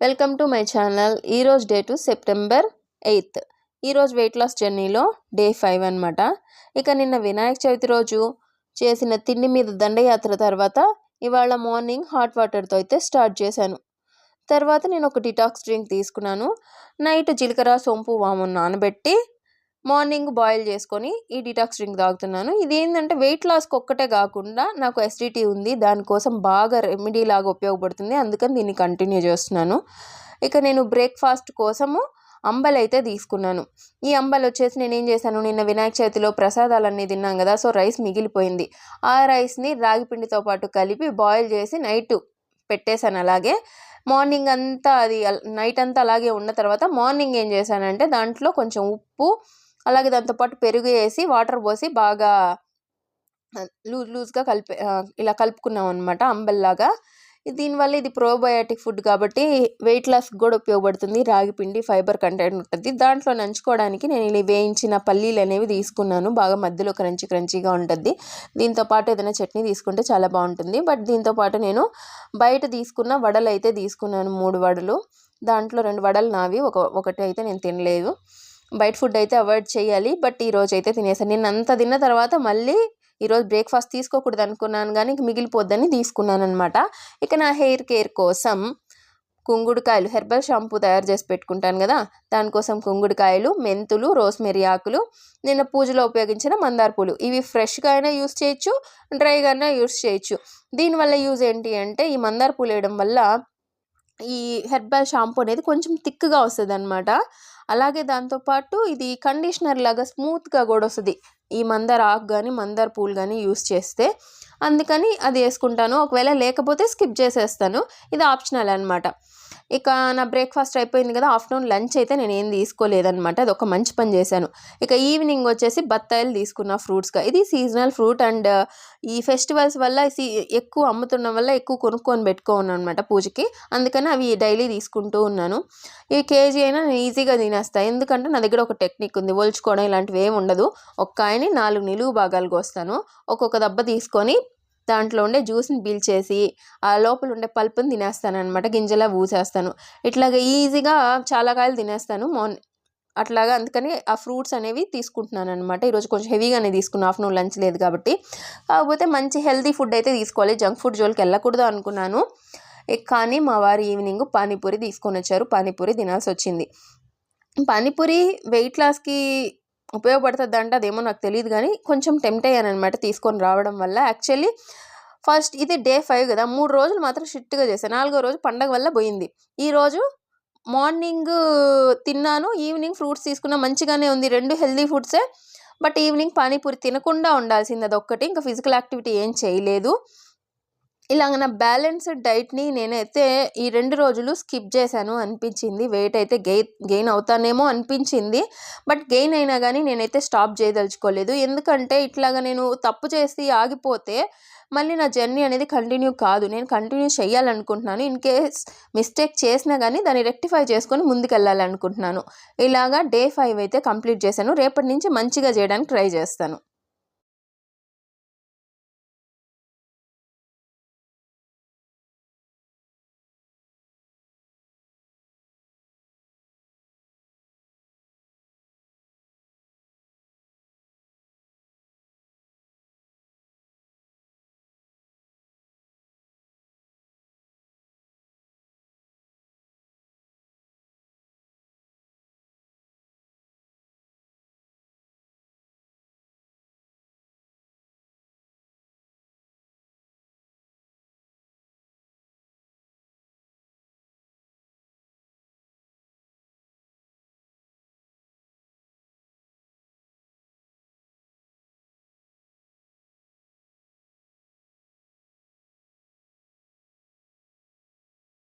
Welcome to my channel. ఈరోజు date September 8. ఈరోజు weight loss జర్నీలో డే 5 అనమాట. ఇక నిన్న వినాయక చవితి రోజు చేసిన తిండి మీద దండయాత్ర తర్వాత ఇవాళ మార్నింగ్ హాట్ వాటర్తో అయితే స్టార్ట్ చేశాను. తర్వాత నేను ఒక డిటాక్స్ డ్రింక్ తీసుకున్నాను. నైట్ జీలకర్ర సోంపు వాము నానబెట్టి మార్నింగ్ బాయిల్ చేసుకొని ఈ డిటాక్స్ డ్రింక్ తాగుతున్నాను. ఇది ఏంటంటే వెయిట్ లాస్కి ఒక్కటే కాకుండా నాకు ఎసిడిటీ ఉంది, దానికోసం బాగా రెమెడీ లాగా ఉపయోగపడుతుంది, అందుకని దీన్ని కంటిన్యూ చేస్తున్నాను. ఇక నేను బ్రేక్ఫాస్ట్ కోసము అంబలి అయితే తీసుకున్నాను. ఈ అంబలి వచ్చేసి నేను ఏం చేశాను, నిన్న వినాయక చవితిలో ప్రసాదాలన్నీ తిన్నాం కదా, సో రైస్ మిగిలిపోయింది. ఆ రైస్ని రాగి పిండితో పాటు కలిపి బాయిల్ చేసి నైట్ పెట్టేశాను. అలాగే మార్నింగ్ అంతా అది నైట్ అంతా అలాగే ఉన్న తర్వాత మార్నింగ్ ఏం చేశానంటే దాంట్లో కొంచెం ఉప్పు, అలాగే దాంతోపాటు పెరుగు వేసి వాటర్ పోసి బాగా లూజ్గా ఇలా కలుపుకున్నాం అనమాట అంబల్లాగా. దీనివల్ల ఇది ప్రోబయోటిక్ ఫుడ్ కాబట్టి వెయిట్ లాస్కి కూడా ఉపయోగపడుతుంది. రాగి పిండి ఫైబర్ కంటెంట్ ఉంటుంది. దాంట్లో నంచుకోవడానికి నేను ఇలా వేయించిన పల్లీలు అనేవి తీసుకున్నాను. బాగా మధ్యలో క్రంచీగా ఉంటుంది. దీంతోపాటు ఏదైనా చట్నీ తీసుకుంటే చాలా బాగుంటుంది. బట్ దీంతోపాటు నేను బయట తీసుకున్న వడలు అయితే తీసుకున్నాను, 3 వడలు. దాంట్లో 2 వడలు నావి, ఒకటి అయితే నేను తినలేదు. బయట ఫుడ్ అయితే అవాయిడ్ చేయాలి, బట్ ఈరోజు అయితే తినేసాను. నేను అంత తిన్న తర్వాత మళ్ళీ ఈరోజు బ్రేక్ఫాస్ట్ తీసుకోకూడదు అనుకున్నాను, కానీ మిగిలిపోద్దని తీసుకున్నాను అనమాట. ఇక నా హెయిర్ కేర్ కోసం కుంగుడుకాయలు, హెర్బల్ షాంపూ తయారు చేసి పెట్టుకుంటాను కదా, దానికోసం కుంగుడుకాయలు, మెంతులు, రోస్మెరీ ఆకులు, నిన్న పూజలో ఉపయోగించిన మందార పూలు, ఇవి ఫ్రెష్గా అయినా యూస్ చేయొచ్చు, డ్రైగా అయినా యూస్ చేయొచ్చు. దీనివల్ల యూజ్ ఏంటి అంటే ఈ మందార పూలు వేయడం వల్ల ఈ హెర్బల్ షాంపూ అనేది కొంచెం థిక్గా వస్తుంది అనమాట. అలాగే దాంతోపాటు ఇది కండిషనర్ లాగా స్మూత్గా కూడా వస్తుంది ఈ మందార ఆకు కానీ మందార పూలు కానీ యూస్ చేస్తే. అందుకని అది వేసుకుంటాను. ఒకవేళ లేకపోతే స్కిప్ చేసేస్తాను, ఇది ఆప్షనల్ అనమాట. ఇక నా బ్రేక్ఫాస్ట్ అయిపోయింది కదా, ఆఫ్టర్నూన్ లంచ్ అయితే నేను ఏం తీసుకోలేదనమాట. అది ఒక మంచి పని చేశాను. ఇక ఈవినింగ్ వచ్చేసి బత్తాయిలు తీసుకున్న ఫ్రూట్స్గా. ఇది సీజనల్ ఫ్రూట్ అండ్ ఈ ఫెస్టివల్స్ వల్ల ఎక్కువ అమ్ముతున్న వల్ల ఎక్కువ కొనుక్కొని పెట్టుకోను అనమాట పూజకి, అందుకని అవి డైలీ తీసుకుంటూ ఉన్నాను. ఈ కేజీ అయినా నేను ఈజీగా తినేస్తాను, ఎందుకంటే నా దగ్గర ఒక టెక్నిక్ ఉంది, ఒలుచుకోవడం ఇలాంటివి ఏమి ఉండదు. ఒక కాయని 4 నిలువు భాగాలుగా వస్తాను, ఒక్కొక్క దెబ్బ తీసుకొని దాంట్లో ఉండే జ్యూస్ని పీల్చేసి ఆ లోపల ఉండే పల్పుని తినేస్తాను అనమాట, గింజలా ఊసేస్తాను. ఇట్లాగా ఈజీగా చాలా కాయలు తినేస్తాను అట్లాగా. అందుకని ఆ ఫ్రూట్స్ అనేవి తీసుకుంటున్నాను అనమాట. ఈరోజు కొంచెం హెవీగానే తీసుకున్నాను, ఆఫ్టర్నూన్ లంచ్ లేదు కాబట్టి. కాకపోతే మంచి హెల్తీ ఫుడ్ అయితే తీసుకోవాలి, జంక్ ఫుడ్ జోలికి వెళ్ళకూడదు అనుకున్నాను. కానీ మా వారు ఈవినింగ్ పానీపూరి తీసుకొని వచ్చారు, పానీపూరి తినాల్సి వచ్చింది. పానీపూరి వెయిట్ లాస్కి ఉపయోగపడుతుంది అంటే అదేమో నాకు తెలియదు, కానీ కొంచెం టెంప్ట్ అయ్యాను అనమాట తీసుకొని రావడం వల్ల. యాక్చువల్లీ ఫస్ట్ ఇది డే 5 కదా, 3 రోజులు మాత్రం స్ట్రిక్ట్గా చేశాను, 4వ రోజు పండగ వల్ల పోయింది. ఈరోజు మార్నింగ్ తిన్నాను, ఈవినింగ్ ఫ్రూట్స్ తీసుకున్నా, మంచిగానే ఉంది, 2 హెల్దీ ఫుడ్సే. బట్ ఈవినింగ్ పానీపూరి తినకుండా ఉండాల్సింది అదొక్కటి, ఇంకా ఫిజికల్ యాక్టివిటీ ఏం చేయలేదు. ఇలాగ నా బ్యాలెన్స్డ్ డైట్ని నేనైతే ఈ 2 రోజులు స్కిప్ చేశాను అనిపించింది. వెయిట్ అయితే గెయిన్ అవుతానేమో అనిపించింది, బట్ గెయిన్ అయినా కానీ నేనైతే స్టాప్ చేయదలుచుకోలేదు. ఎందుకంటే ఇట్లాగా నేను తప్పు చేసి ఆగిపోతే మళ్ళీ నా జర్నీ అనేది కంటిన్యూ కాదు. నేను కంటిన్యూ చేయాలనుకుంటున్నాను. ఇన్ కేస్ మిస్టేక్ చేసినా కానీ దాన్ని రెక్టిఫై చేసుకొని ముందుకెళ్ళాలనుకుంటున్నాను. ఇలాగా డే 5 అయితే కంప్లీట్ చేశాను. రేపటి నుంచి మంచిగా చేయడానికి ట్రై చేస్తాను.